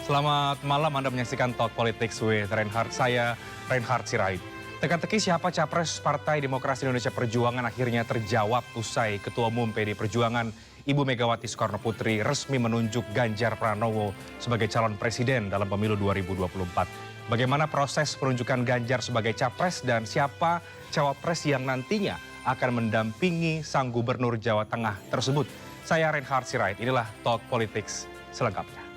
Selamat malam, Anda menyaksikan Talk Politics with Reinhard. Saya Reinhard Sirait. Teka-teki siapa capres Partai Demokrasi Indonesia Perjuangan akhirnya terjawab usai Ketua Umum PD Perjuangan Ibu Megawati Soekarno Putri resmi menunjuk Ganjar Pranowo sebagai calon presiden dalam pemilu 2024. Bagaimana proses penunjukan Ganjar sebagai capres dan siapa cawapres yang nantinya akan mendampingi sang gubernur Jawa Tengah tersebut? Saya Reinhard Sirait, inilah Talk Politics selengkapnya.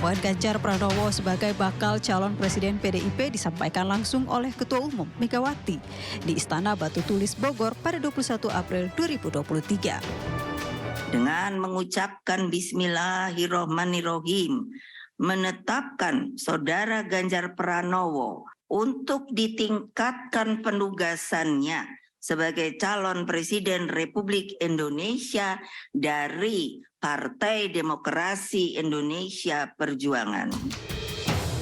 Pengumuman Ganjar Pranowo sebagai bakal calon presiden PDIP disampaikan langsung oleh Ketua Umum Megawati di Istana Batu Tulis Bogor pada 21 April 2023. Dengan mengucapkan Bismillahirrohmanirrohim, menetapkan Saudara Ganjar Pranowo untuk ditingkatkan penugasannya sebagai calon presiden Republik Indonesia dari Partai Demokrasi Indonesia Perjuangan.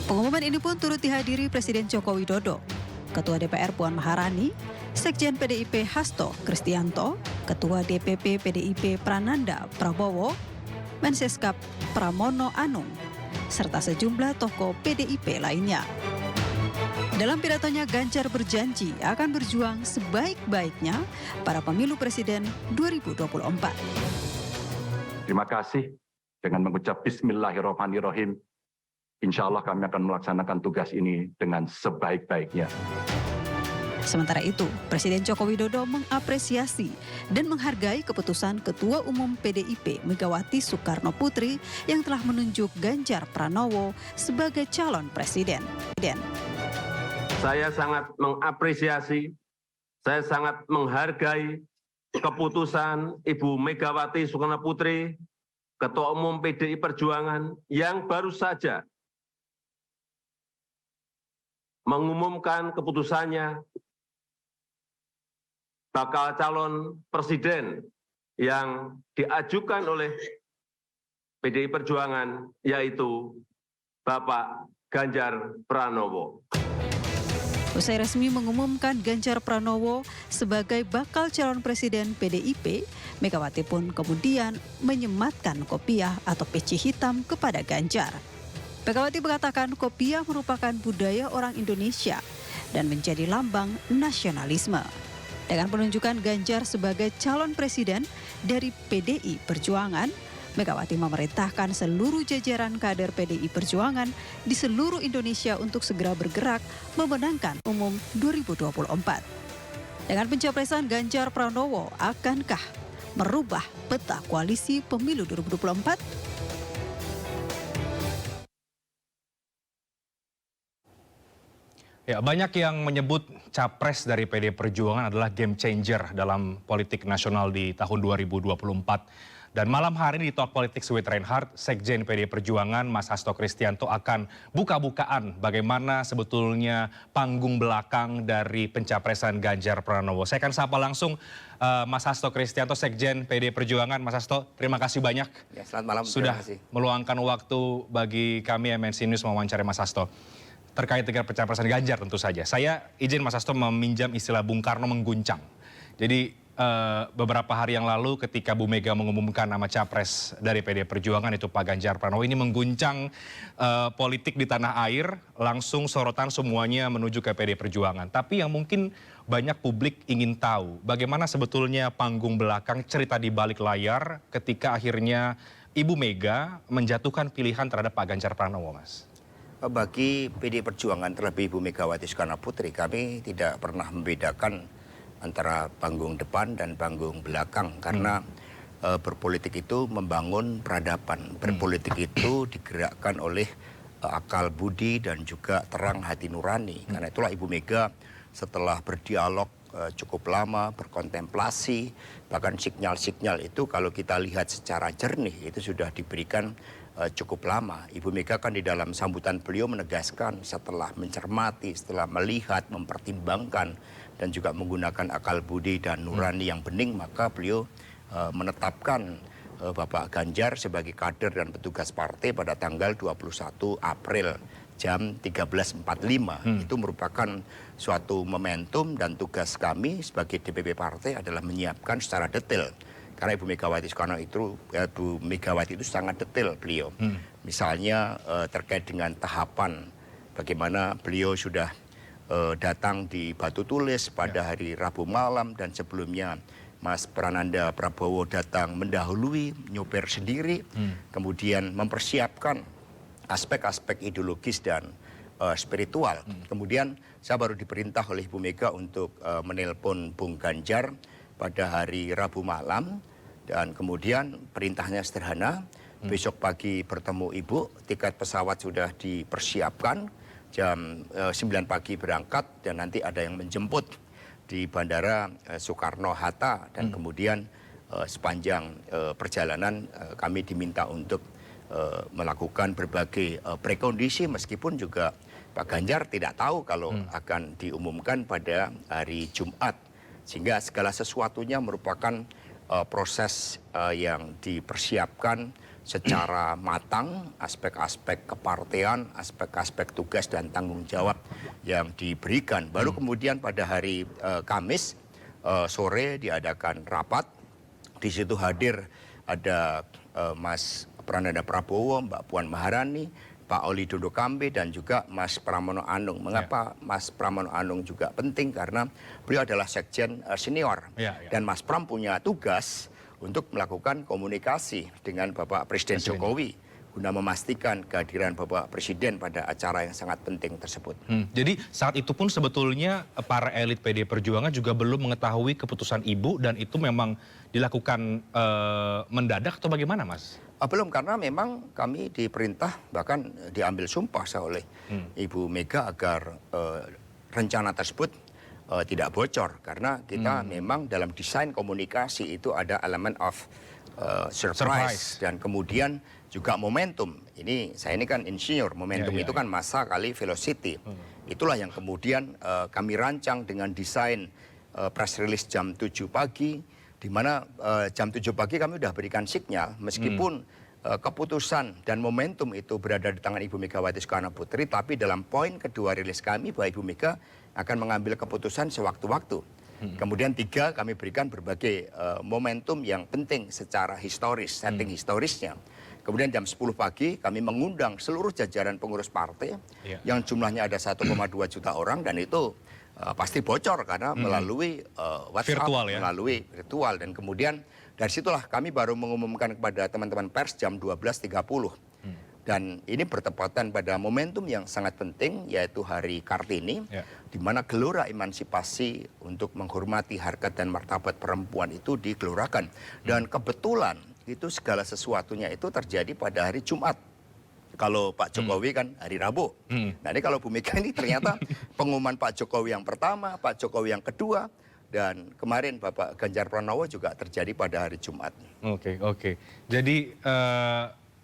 Pengumuman ini pun turut dihadiri Presiden Joko Widodo, Ketua DPR Puan Maharani, Sekjen PDIP Hasto Kristianto, Ketua DPP PDIP Prananda Prabowo, Menseskap Pramono Anung, serta sejumlah tokoh PDIP lainnya. Dalam pidatonya, Ganjar berjanji akan berjuang sebaik-baiknya pada pemilu presiden 2024. Terima kasih. Dengan mengucap Bismillahirrohmanirrohim, insya Allah kami akan melaksanakan tugas ini dengan sebaik-baiknya. Sementara itu, Presiden Joko Widodo mengapresiasi dan menghargai keputusan Ketua Umum PDIP Megawati Soekarno Putri yang telah menunjuk Ganjar Pranowo sebagai calon presiden. Saya sangat mengapresiasi, saya sangat menghargai keputusan Ibu Megawati Soekarno Putri, Ketua Umum PDI Perjuangan yang baru saja mengumumkan keputusannya bakal calon presiden yang diajukan oleh PDI Perjuangan, yaitu Bapak Ganjar Pranowo. Usai resmi mengumumkan Ganjar Pranowo sebagai bakal calon presiden PDIP, Megawati pun kemudian menyematkan kopiah atau peci hitam kepada Ganjar. Megawati mengatakan kopiah merupakan budaya orang Indonesia dan menjadi lambang nasionalisme. Dengan penunjukan Ganjar sebagai calon presiden dari PDI Perjuangan, Megawati memerintahkan seluruh jajaran kader PDI Perjuangan di seluruh Indonesia untuk segera bergerak memenangkan umum 2024. Dengan pencapresan Ganjar Pranowo, akankah merubah peta koalisi pemilu 2024? Ya, banyak yang menyebut capres dari PD Perjuangan adalah game changer dalam politik nasional di tahun 2024. Dan malam hari ini di Talk Politics with Reinhard, Sekjen PD Perjuangan Mas Hasto Kristianto akan buka-bukaan bagaimana sebetulnya panggung belakang dari pencapresan Ganjar Pranowo. Saya akan sapa langsung Mas Hasto Kristianto, Sekjen PD Perjuangan. Mas Hasto, terima kasih banyak. Ya, selamat malam. Sudah meluangkan waktu bagi kami MNC News mewawancari Mas Hasto. Terkait dengan pencapresan Ganjar tentu saja. Saya izin Mas Hasto meminjam istilah Bung Karno mengguncang. Jadi beberapa hari yang lalu ketika Bu Mega mengumumkan nama capres dari PD Perjuangan itu Pak Ganjar Pranowo, ini mengguncang politik di tanah air, langsung sorotan semuanya menuju ke PD Perjuangan. Tapi yang mungkin banyak publik ingin tahu bagaimana sebetulnya panggung belakang cerita di balik layar ketika akhirnya Ibu Mega menjatuhkan pilihan terhadap Pak Ganjar Pranowo, Mas. Bagi PD Perjuangan terlebih Ibu Megawati Soekarno Putri, kami tidak pernah membedakan antara panggung depan dan panggung belakang karena berpolitik itu membangun peradaban. Berpolitik itu digerakkan oleh akal budi dan juga terang hati nurani. Karena itulah Ibu Mega setelah berdialog cukup lama, berkontemplasi, bahkan sinyal-sinyal itu kalau kita lihat secara jernih itu sudah diberikan cukup lama. Ibu Mega kan di dalam sambutan beliau menegaskan setelah mencermati, setelah melihat, mempertimbangkan, dan juga menggunakan akal budi dan nurani yang bening, maka beliau menetapkan Bapak Ganjar sebagai kader dan petugas partai pada tanggal 21 April jam 13.45. Itu merupakan suatu momentum dan tugas kami sebagai DPP partai adalah menyiapkan secara detail. Karena Ibu Megawati Soekarno itu, Bu Megawati itu sangat detail beliau. Misalnya terkait dengan tahapan bagaimana beliau sudah datang di Batu Tulis pada hari Rabu malam dan sebelumnya Mas Prananda Prabowo datang mendahului, nyopir sendiri, kemudian mempersiapkan aspek-aspek ideologis dan spiritual. Kemudian saya baru diperintah oleh Ibu Mega untuk menelpon Bung Ganjar pada hari Rabu malam, dan kemudian perintahnya sederhana, besok pagi bertemu Ibu, tiket pesawat sudah dipersiapkan, jam 9 pagi berangkat dan nanti ada yang menjemput di Bandara Soekarno-Hatta, dan kemudian sepanjang perjalanan kami diminta untuk melakukan berbagai prekondisi, meskipun juga Pak Ganjar tidak tahu kalau akan diumumkan pada hari Jumat. Sehingga segala sesuatunya merupakan proses yang dipersiapkan secara matang, aspek-aspek kepartean, aspek-aspek tugas dan tanggung jawab yang diberikan. Baru kemudian pada hari Kamis sore diadakan rapat. Di situ hadir ada Mas Prananda Prabowo, Mbak Puan Maharani, Pak Oli Dondo Kambe, dan juga Mas Pramono Anung. Mengapa Mas Pramono Anung juga penting? Karena beliau adalah sekjen senior. Dan Mas Pram punya tugas untuk melakukan komunikasi dengan Bapak Presiden Jokowi guna memastikan kehadiran Bapak Presiden pada acara yang sangat penting tersebut. Jadi saat itu pun sebetulnya para elit PD Perjuangan juga belum mengetahui keputusan Ibu, dan itu memang dilakukan mendadak atau bagaimana, Mas? Belum, karena memang kami diperintah, bahkan diambil sumpah oleh Ibu Mega agar rencana tersebut tidak bocor. Karena kita memang dalam desain komunikasi itu ada elemen of surprise. Dan kemudian juga momentum. Saya ini kan insinyur, momentum itu kan massa kali velocity. Itulah yang kemudian kami rancang dengan desain press release jam 7 pagi, di mana jam 7 pagi kami sudah berikan sinyal, meskipun keputusan dan momentum itu berada di tangan Ibu Megawati Soekarno Putri, tapi dalam poin kedua rilis kami bahwa Ibu Mega akan mengambil keputusan sewaktu-waktu. Kemudian 3, kami berikan berbagai momentum yang penting secara historis, setting historisnya. Kemudian jam 10 pagi kami mengundang seluruh jajaran pengurus partai yang jumlahnya ada 1,2 juta orang, dan itu pasti bocor karena melalui WhatsApp, melalui virtual. Dan kemudian dari situlah kami baru mengumumkan kepada teman-teman pers jam 12.30. Dan ini bertepatan pada momentum yang sangat penting, yaitu Hari Kartini, di mana gelora emansipasi untuk menghormati harkat dan martabat perempuan itu digelorakan. Dan kebetulan itu segala sesuatunya itu terjadi pada hari Jumat. Kalau Pak Jokowi kan hari Rabu. Nah ini kalau Bu Mega ini ternyata pengumuman Pak Jokowi yang pertama, Pak Jokowi yang kedua, dan kemarin Bapak Ganjar Pranowo juga terjadi pada hari Jumat. Oke. Jadi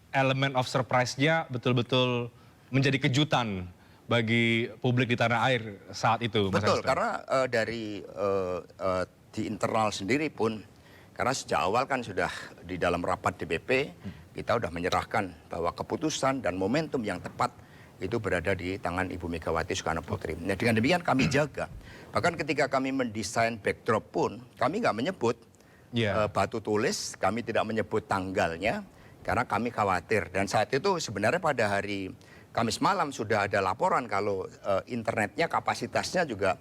elemen of surprise-nya betul-betul menjadi kejutan bagi publik di tanah air saat itu, Mas Betul, Hasto. karena dari di internal sendiri pun, karena sejak awal kan sudah di dalam rapat DPP, kita sudah menyerahkan bahwa keputusan dan momentum yang tepat itu berada di tangan Ibu Megawati Soekarno Putri. Nah, dengan demikian kami jaga. Bahkan ketika kami mendesain backdrop pun, kami nggak menyebut Batu Tulis, kami tidak menyebut tanggalnya, karena kami khawatir. Dan saat itu sebenarnya pada hari Kamis malam sudah ada laporan kalau internetnya kapasitasnya juga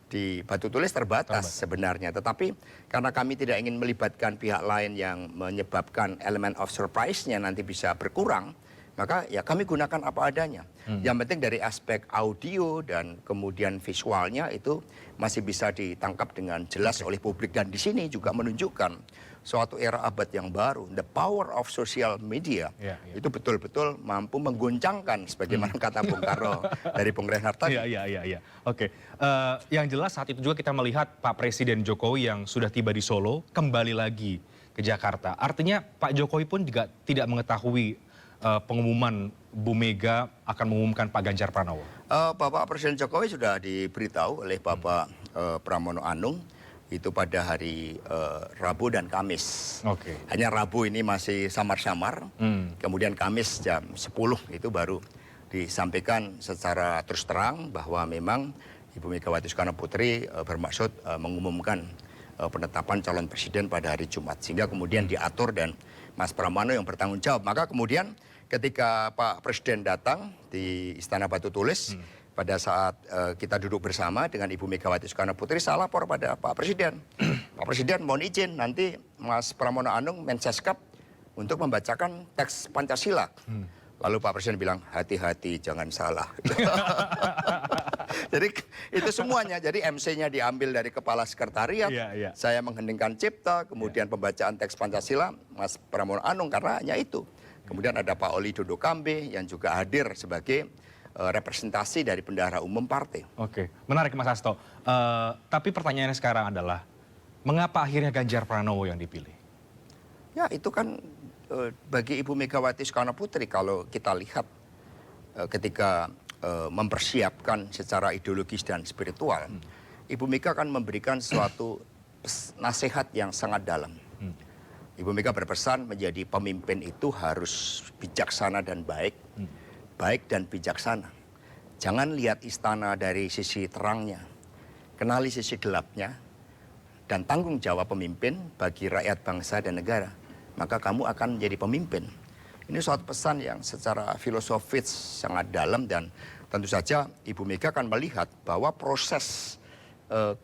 di Batu Tulis terbatas sebenarnya. Tetapi karena kami tidak ingin melibatkan pihak lain yang menyebabkan elemen of surprise-nya nanti bisa berkurang, maka ya kami gunakan apa adanya. Yang penting dari aspek audio dan kemudian visualnya itu masih bisa ditangkap dengan jelas oleh publik. Dan di sini juga menunjukkan suatu era abad yang baru. The power of social media itu betul-betul mampu mengguncangkan sebagaimana kata Bung Karno dari Bung Reinhardt tadi. Iya. Oke, yang jelas saat itu juga kita melihat Pak Presiden Jokowi yang sudah tiba di Solo kembali lagi ke Jakarta. Artinya Pak Jokowi pun juga tidak mengetahui pengumuman Bu Mega akan mengumumkan Pak Ganjar Pranowo. Bapak Presiden Jokowi sudah diberitahu oleh Bapak Pramono Anung itu pada hari Rabu dan Kamis. Oke. Hanya Rabu ini masih samar-samar, kemudian Kamis jam 10 itu baru disampaikan secara terus terang bahwa memang Ibu Megawati Soekarno Putri bermaksud mengumumkan penetapan calon presiden pada hari Jumat. Sehingga kemudian diatur dan Mas Pramono yang bertanggung jawab. Maka kemudian ketika Pak Presiden datang di Istana Batu Tulis, pada saat kita duduk bersama dengan Ibu Megawati Soekarno Putri, saya lapor pada Pak Presiden. Pak Presiden mohon izin nanti Mas Pramono Anung Menseskap untuk membacakan teks Pancasila. Lalu Pak Presiden bilang, hati-hati jangan salah. Jadi itu semuanya, jadi MC-nya diambil dari Kepala Sekretariat, saya mengheningkan cipta, kemudian pembacaan teks Pancasila, Mas Pramono Anung, karena hanya itu. Kemudian ada Pak Oli Dodo Kambe yang juga hadir sebagai representasi dari bendahara umum partai. Oke, menarik Mas Hasto. Tapi pertanyaannya sekarang adalah, mengapa akhirnya Ganjar Pranowo yang dipilih? Ya itu kan bagi Ibu Megawati Soekarno Putri kalau kita lihat ketika mempersiapkan secara ideologis dan spiritual, Ibu Mega kan memberikan suatu nasihat yang sangat dalam. Ibu Mega berpesan menjadi pemimpin itu harus bijaksana dan baik, baik dan bijaksana. Jangan lihat istana dari sisi terangnya, kenali sisi gelapnya, dan tanggung jawab pemimpin bagi rakyat bangsa dan negara. Maka kamu akan menjadi pemimpin. Ini suatu pesan yang secara filosofis sangat dalam dan tentu saja Ibu Mega akan melihat bahwa proses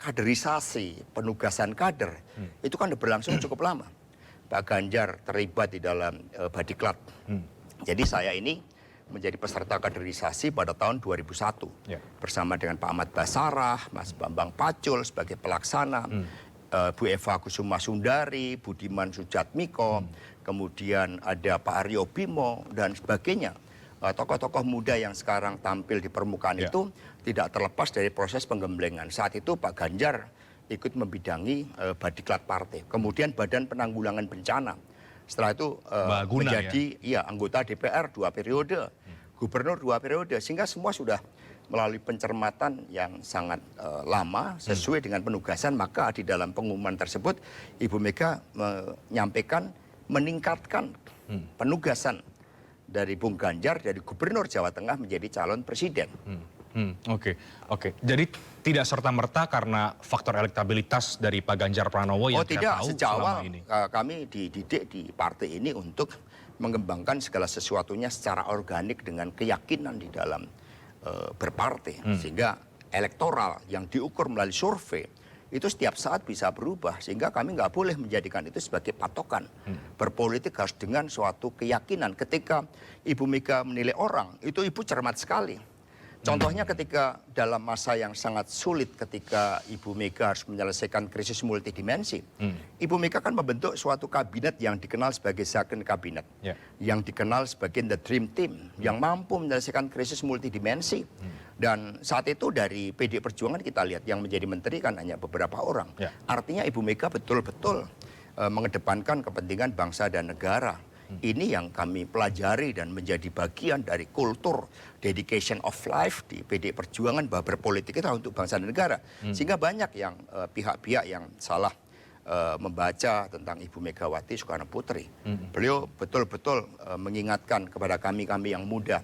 kaderisasi, penugasan kader itu kan berlangsung cukup lama. Pak Ganjar terlibat di dalam Badiklat. Jadi saya ini menjadi peserta kaderisasi pada tahun 2001 bersama dengan Pak Ahmad Basarah, Mas Bambang Pacul sebagai pelaksana, Bu Eva Kusuma Sundari, Budiman Sujatmiko, kemudian ada Pak Aryo Bimo dan sebagainya. Tokoh-tokoh muda yang sekarang tampil di permukaan itu tidak terlepas dari proses penggemblengan. Saat itu Pak Ganjar ikut membidangi Badiklat Partai. Kemudian Badan Penanggulangan Bencana. Setelah itu menjadi anggota DPR 2 periode, gubernur 2 periode. Sehingga semua sudah melalui pencermatan yang sangat lama sesuai dengan penugasan. Maka di dalam pengumuman tersebut Ibu Mega menyampaikan meningkatkan penugasan dari Bung Ganjar dari Gubernur Jawa Tengah menjadi calon presiden. Oke. Jadi tidak serta-merta karena faktor elektabilitas dari Pak Ganjar Pranowo yang kita tahu sejak selama awal ini. Kami dididik di partai ini untuk mengembangkan segala sesuatunya secara organik dengan keyakinan di dalam berpartai. Sehingga elektoral yang diukur melalui survei itu setiap saat bisa berubah. Sehingga kami nggak boleh menjadikan itu sebagai patokan. Berpolitik harus dengan suatu keyakinan. Ketika Ibu Mega menilai orang, itu Ibu cermat sekali. Contohnya ketika dalam masa yang sangat sulit ketika Ibu Mega harus menyelesaikan krisis multidimensi. Ibu Mega kan membentuk suatu kabinet yang dikenal sebagai second kabinet. Yang dikenal sebagai the dream team. Yang mampu menyelesaikan krisis multidimensi. Dan saat itu dari PD Perjuangan kita lihat yang menjadi menteri kan hanya beberapa orang. Artinya Ibu Mega betul-betul mengedepankan kepentingan bangsa dan negara. Ini yang kami pelajari dan menjadi bagian dari kultur dedication of life di PD Perjuangan bahwa berpolitik kita untuk bangsa dan negara. Sehingga banyak yang pihak-pihak yang salah membaca tentang Ibu Megawati Soekarno Putri. Beliau betul-betul mengingatkan kepada kami-kami yang muda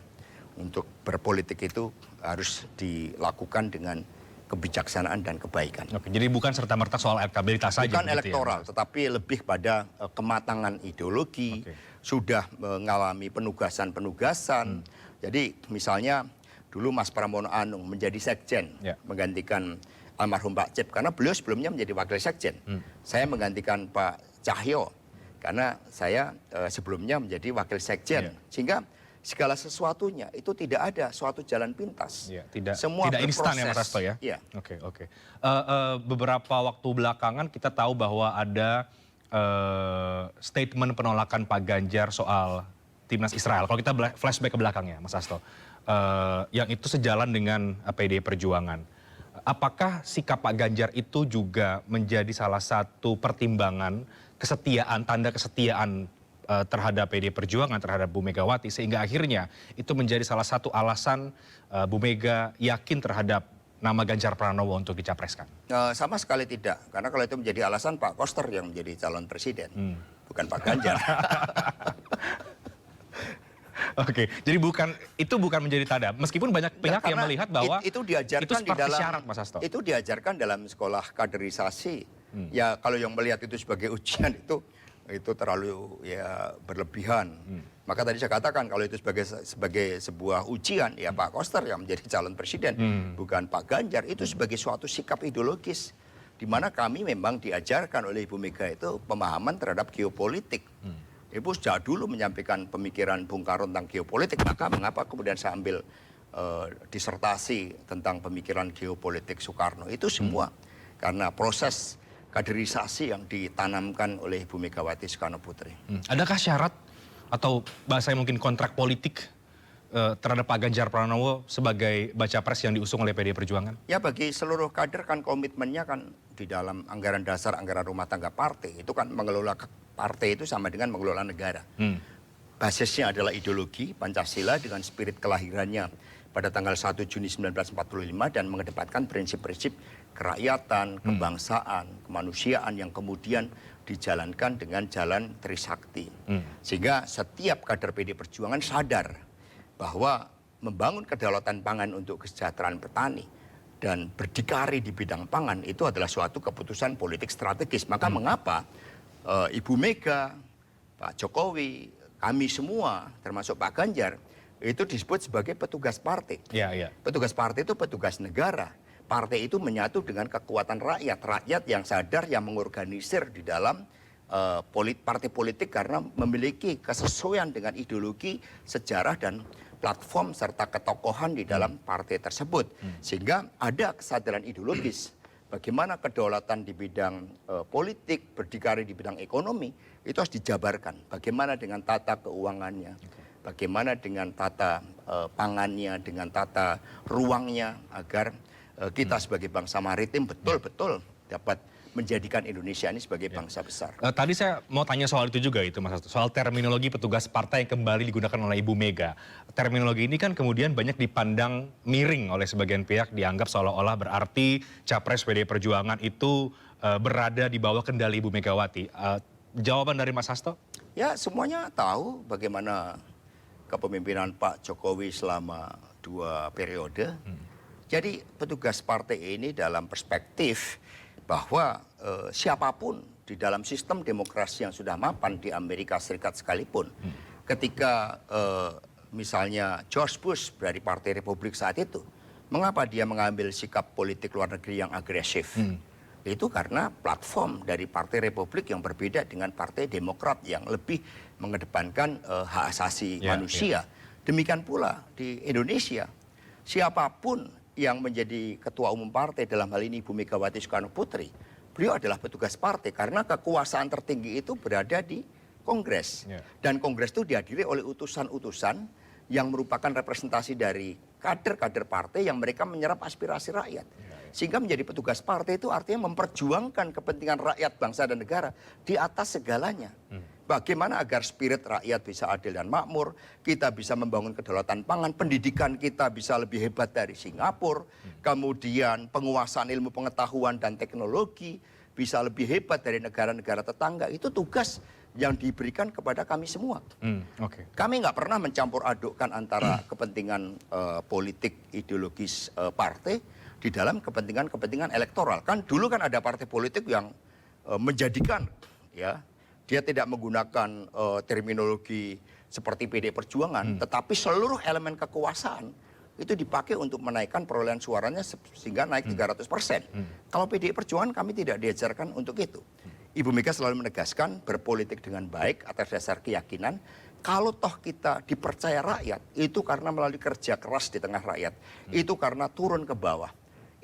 untuk berpolitik itu harus dilakukan dengan kebijaksanaan dan kebaikan. Oke, jadi bukan serta-merta soal elektabilitas saja. Bukan elektoral, tetapi lebih pada kematangan ideologi, sudah mengalami penugasan-penugasan. Jadi misalnya dulu Mas Pramono Anung menjadi sekjen, menggantikan almarhum Pak Cip, karena beliau sebelumnya menjadi wakil sekjen. Saya menggantikan Pak Cahyo, karena saya sebelumnya menjadi wakil sekjen. Sehingga segala sesuatunya itu tidak ada suatu jalan pintas. Semua tidak instan ya Mas Hasto ya? Oke. Beberapa waktu belakangan kita tahu bahwa ada statement penolakan Pak Ganjar soal timnas Israel. Kalau kita flashback ke belakangnya, Mas Hasto, yang itu sejalan dengan PDI Perjuangan. Apakah sikap Pak Ganjar itu juga menjadi salah satu pertimbangan kesetiaan, tanda kesetiaan terhadap PDI Perjuangan, terhadap Bu Megawati, sehingga akhirnya itu menjadi salah satu alasan Bu Mega yakin terhadap nama Ganjar Pranowo untuk dicapreskan? Sama sekali tidak, karena kalau itu menjadi alasan Pak Koster yang menjadi calon presiden, bukan Pak Ganjar. Oke, jadi itu bukan menjadi tanda. Meskipun banyak pihak yang melihat bahwa itu diajarkan itu seperti di dalam syarat, Mas Hasto. Itu diajarkan dalam sekolah kaderisasi. Ya kalau yang melihat itu sebagai ujian itu terlalu ya berlebihan. Maka tadi saya katakan kalau itu sebagai sebuah ujian, ya Pak Koster yang menjadi calon presiden, bukan Pak Ganjar. Itu sebagai suatu sikap ideologis, di mana kami memang diajarkan oleh Ibu Mega itu pemahaman terhadap geopolitik. Ibu sejak dulu menyampaikan pemikiran Bung Karno tentang geopolitik, maka mengapa kemudian saya ambil disertasi tentang pemikiran geopolitik Soekarno. Itu semua karena proses kaderisasi yang ditanamkan oleh Ibu Megawati Soekarno Putri. Adakah syarat atau bahasa yang mungkin kontrak politik terhadap Pak Ganjar Pranowo sebagai baca pres yang diusung oleh PDI Perjuangan? Ya bagi seluruh kader kan komitmennya kan di dalam anggaran dasar, anggaran rumah tangga partai. Itu kan mengelola partai itu sama dengan mengelola negara. Basisnya adalah ideologi Pancasila dengan spirit kelahirannya pada tanggal 1 Juni 1945 dan mengedepankan prinsip-prinsip kerakyatan, kebangsaan, kemanusiaan yang kemudian dijalankan dengan jalan Trisakti. Sehingga setiap kader PDI Perjuangan sadar bahwa membangun kedaulatan pangan untuk kesejahteraan petani dan berdikari di bidang pangan itu adalah suatu keputusan politik strategis. Maka mengapa Ibu Mega, Pak Jokowi, kami semua termasuk Pak Ganjar itu disebut sebagai petugas partai. Petugas partai itu petugas negara. Partai itu menyatu dengan kekuatan rakyat. Rakyat yang sadar, yang mengorganisir di dalam partai politik karena memiliki kesesuaian dengan ideologi, sejarah, dan platform serta ketokohan di dalam partai tersebut. Sehingga ada kesadaran ideologis. Bagaimana kedaulatan di bidang politik, berdikari di bidang ekonomi, itu harus dijabarkan. Bagaimana dengan tata keuangannya, bagaimana dengan tata pangannya, dengan tata ruangnya, agar kita sebagai bangsa maritim betul-betul dapat menjadikan Indonesia ini sebagai bangsa besar. Tadi saya mau tanya soal itu juga itu Mas Hasto, soal terminologi petugas partai yang kembali digunakan oleh Ibu Mega. Terminologi ini kan kemudian banyak dipandang miring oleh sebagian pihak, dianggap seolah-olah berarti capres PDI Perjuangan itu berada di bawah kendali Ibu Megawati. Jawaban dari Mas Hasto? Ya semuanya tahu bagaimana kepemimpinan Pak Jokowi selama 2 periode. Jadi petugas partai ini dalam perspektif bahwa siapapun di dalam sistem demokrasi yang sudah mapan di Amerika Serikat sekalipun, ketika misalnya George Bush dari Partai Republik saat itu, mengapa dia mengambil sikap politik luar negeri yang agresif? Itu karena platform dari Partai Republik yang berbeda dengan Partai Demokrat yang lebih mengedepankan hak asasi manusia. Demikian pula di Indonesia, siapapun yang menjadi ketua umum partai dalam hal ini Ibu Megawati Soekarno Putri, beliau adalah petugas partai karena kekuasaan tertinggi itu berada di Kongres. Dan Kongres itu dihadiri oleh utusan-utusan yang merupakan representasi dari kader-kader partai yang mereka menyerap aspirasi rakyat. Sehingga menjadi petugas partai itu artinya memperjuangkan kepentingan rakyat, bangsa, dan negara di atas segalanya. Bagaimana agar spirit rakyat bisa adil dan makmur, kita bisa membangun kedaulatan pangan, pendidikan kita bisa lebih hebat dari Singapura, kemudian penguasaan ilmu pengetahuan dan teknologi bisa lebih hebat dari negara-negara tetangga. Itu tugas yang diberikan kepada kami semua. Kami nggak pernah mencampur adukkan antara kepentingan politik ideologis partai di dalam kepentingan-kepentingan elektoral. Kan dulu kan ada partai politik yang menjadikan dia tidak menggunakan terminologi seperti PDI Perjuangan, tetapi seluruh elemen kekuasaan itu dipakai untuk menaikkan perolehan suaranya sehingga naik 300%. Kalau PDI Perjuangan kami tidak diajarkan untuk itu. Ibu Mega selalu menegaskan berpolitik dengan baik atas dasar keyakinan. Kalau toh kita dipercaya rakyat, itu karena melalui kerja keras di tengah rakyat. Itu karena turun ke bawah.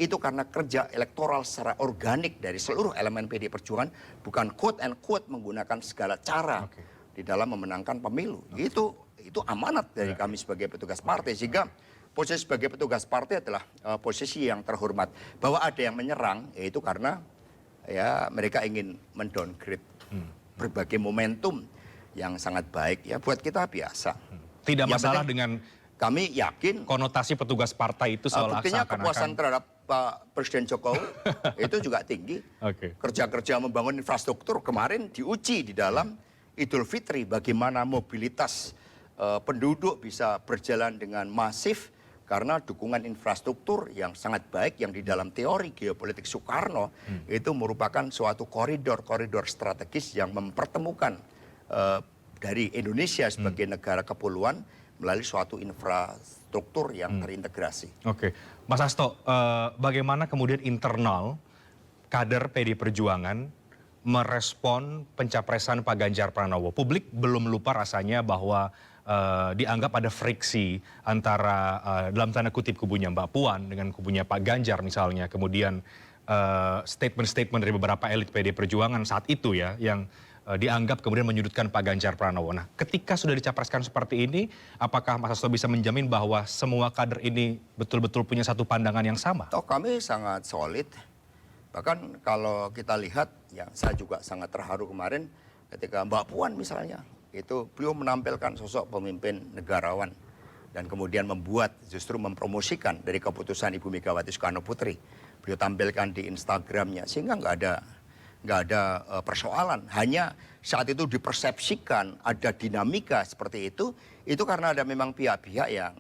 itu karena kerja elektoral secara organik dari seluruh elemen PD Perjuangan, bukan quote and quote menggunakan segala cara di dalam memenangkan pemilu. Itu amanat dari kami sebagai petugas partai, sehingga posisi sebagai petugas partai adalah posisi yang terhormat. Bahwa ada yang menyerang, yaitu karena ya mereka ingin mendowngrade berbagai momentum yang sangat baik, ya buat kita biasa. Tidak Yang masalah penting, dengan kami yakin konotasi petugas partai itu soal buktinya kepuasan terhadap Pak Presiden Jokowi itu juga tinggi. Kerja-kerja membangun infrastruktur kemarin diuji di dalam Idul Fitri, bagaimana mobilitas penduduk bisa berjalan dengan masif karena dukungan infrastruktur yang sangat baik yang di dalam teori geopolitik Soekarno itu merupakan suatu koridor strategis yang mempertemukan dari Indonesia sebagai negara kepulauan melalui suatu infrastruktur yang terintegrasi. Oke, Mas Hasto, bagaimana kemudian internal kader PD Perjuangan merespon pencapresan Pak Ganjar Pranowo? Publik belum lupa rasanya bahwa dianggap ada friksi antara dalam tanda kutip kubunya Mbak Puan dengan kubunya Pak Ganjar misalnya. Kemudian statement-statement dari beberapa elit PD Perjuangan saat itu ya yang dianggap kemudian menyudutkan Pak Ganjar Pranowo. Nah, ketika sudah dicapreskan seperti ini, apakah Mas Hasto bisa menjamin bahwa semua kader ini betul-betul punya satu pandangan yang sama? Toh kami sangat solid. Bahkan kalau kita lihat, ya saya juga sangat terharu kemarin ketika Mbak Puan misalnya, itu beliau menampilkan sosok pemimpin negarawan dan kemudian justru mempromosikan dari keputusan Ibu Megawati Soekarno Putri. Beliau tampilkan di Instagramnya sehingga nggak ada persoalan. Hanya saat itu dipersepsikan ada dinamika seperti itu karena ada memang pihak-pihak yang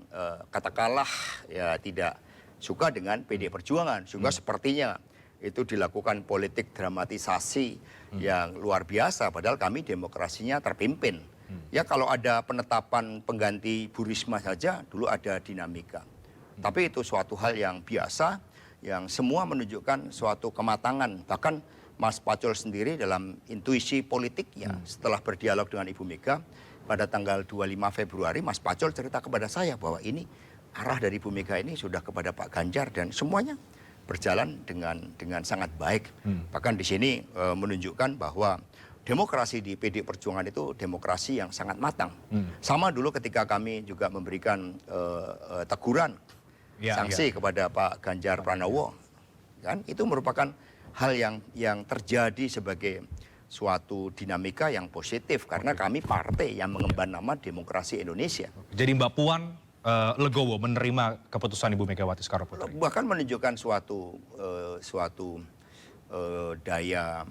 katakanlah ya tidak suka dengan PD Perjuangan. Sehingga sepertinya itu dilakukan politik dramatisasi yang luar biasa. Padahal kami demokrasinya terpimpin. Ya kalau ada penetapan pengganti Bu Risma saja dulu ada dinamika. Tapi itu suatu hal yang biasa yang semua menunjukkan suatu kematangan. Bahkan Mas Pacul sendiri dalam intuisi politiknya setelah berdialog dengan Ibu Mega pada tanggal 25 Februari, Mas Pacul cerita kepada saya bahwa ini arah dari Ibu Mega ini sudah kepada Pak Ganjar dan semuanya berjalan dengan sangat baik. Bahkan di sini menunjukkan bahwa demokrasi di PD Perjuangan itu demokrasi yang sangat matang. Sama dulu ketika kami juga memberikan teguran, sanksi kepada Pak Ganjar Pranowo, kan itu merupakan hal yang terjadi sebagai suatu dinamika yang positif karena kami partai yang mengemban nama demokrasi Indonesia. Jadi Mbak Puan legowo menerima keputusan Ibu Megawati Soekarno Putri. Bahkan menunjukkan suatu daya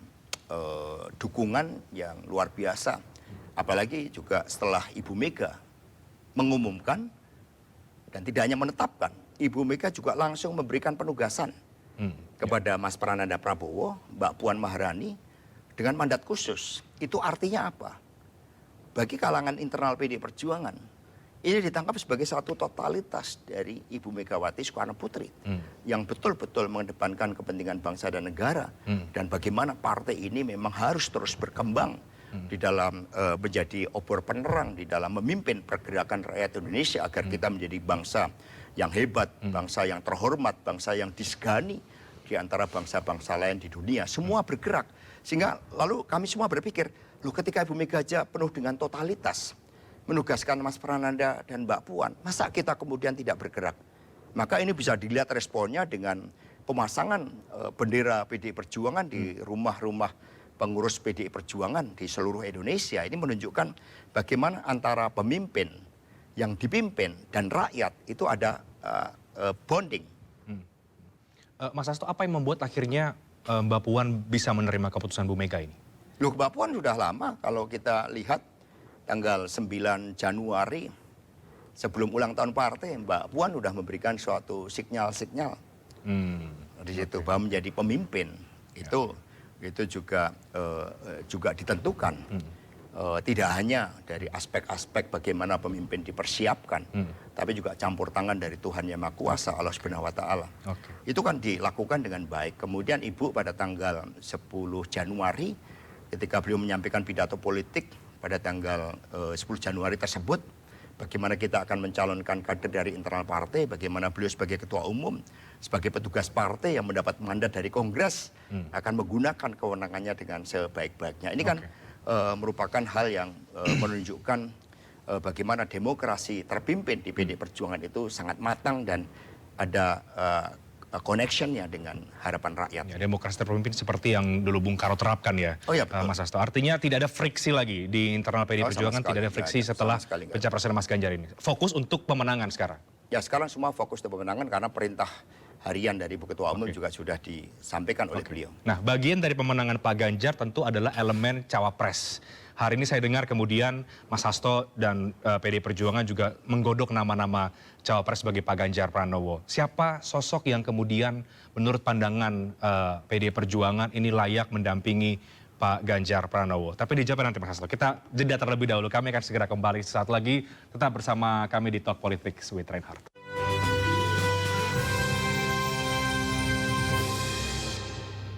dukungan yang luar biasa. Apalagi juga setelah Ibu Mega mengumumkan dan tidak hanya menetapkan, Ibu Mega juga langsung memberikan penugasan kepada Mas Prananda Prabowo, Mbak Puan Maharani dengan mandat khusus. Itu artinya apa? Bagi kalangan internal PD Perjuangan, ini ditangkap sebagai satu totalitas dari Ibu Megawati Soekarno Putri yang betul-betul mengedepankan kepentingan bangsa dan negara dan bagaimana partai ini memang harus terus berkembang di dalam menjadi obor penerang di dalam memimpin pergerakan rakyat Indonesia agar kita menjadi bangsa yang hebat, bangsa yang terhormat, bangsa yang disegani di antara bangsa-bangsa lain di dunia. Semua bergerak. Sehingga lalu kami semua berpikir, loh ketika Ibu Mega aja penuh dengan totalitas, menugaskan Mas Prananda dan Mbak Puan, masa kita kemudian tidak bergerak? Maka ini bisa dilihat responnya dengan pemasangan bendera PDI Perjuangan di rumah-rumah pengurus PDI Perjuangan di seluruh Indonesia. Ini menunjukkan bagaimana antara pemimpin yang dipimpin dan rakyat itu ada bonding. Mas Hasto, apa yang membuat akhirnya Mbak Puan bisa menerima keputusan Bu Mega ini? Loh, Mbak Puan sudah lama kalau kita lihat tanggal 9 Januari sebelum ulang tahun partai, Mbak Puan sudah memberikan suatu sinyal-sinyal di situ bahwa menjadi pemimpin itu juga ditentukan. Tidak hanya dari aspek-aspek bagaimana pemimpin dipersiapkan, tapi juga campur tangan dari Tuhan Yang Maha Kuasa, Allah Subhanahu wa Ta'ala. Itu kan dilakukan dengan baik. Kemudian Ibu pada tanggal 10 Januari ketika beliau menyampaikan pidato politik pada tanggal 10 Januari tersebut, bagaimana kita akan mencalonkan kader dari internal partai, bagaimana beliau sebagai ketua umum, sebagai petugas partai yang mendapat mandat dari Kongres akan menggunakan kewenangannya dengan sebaik-baiknya. Ini kan merupakan hal yang menunjukkan bagaimana demokrasi terpimpin di PD Perjuangan itu sangat matang dan ada connection-nya dengan harapan rakyat. Ya, demokrasi terpimpin seperti yang dulu Bung Karno terapkan ya, Oh ya, betul. Mas Hasto. Artinya tidak ada friksi lagi di internal PD Perjuangan, sama sekali tidak ada friksi nggak ada, setelah sama sekali nggak ada. pencapresan Mas Ganjar ini. Fokus untuk pemenangan sekarang. Ya sekarang semua fokus ke pemenangan karena perintah harian dari Ibu Ketua Umum juga sudah disampaikan oleh beliau. Nah, bagian dari pemenangan Pak Ganjar tentu adalah elemen cawapres. Hari ini saya dengar kemudian Mas Hasto dan PD Perjuangan juga menggodok nama-nama cawapres bagi Pak Ganjar Pranowo. Siapa sosok yang kemudian menurut pandangan PD Perjuangan ini layak mendampingi Pak Ganjar Pranowo? Tapi dijawab nanti Mas Hasto. Kita jeda terlebih dahulu. Kami akan segera kembali sesaat lagi. Tetap bersama kami di Talk Politics with Reinhardt.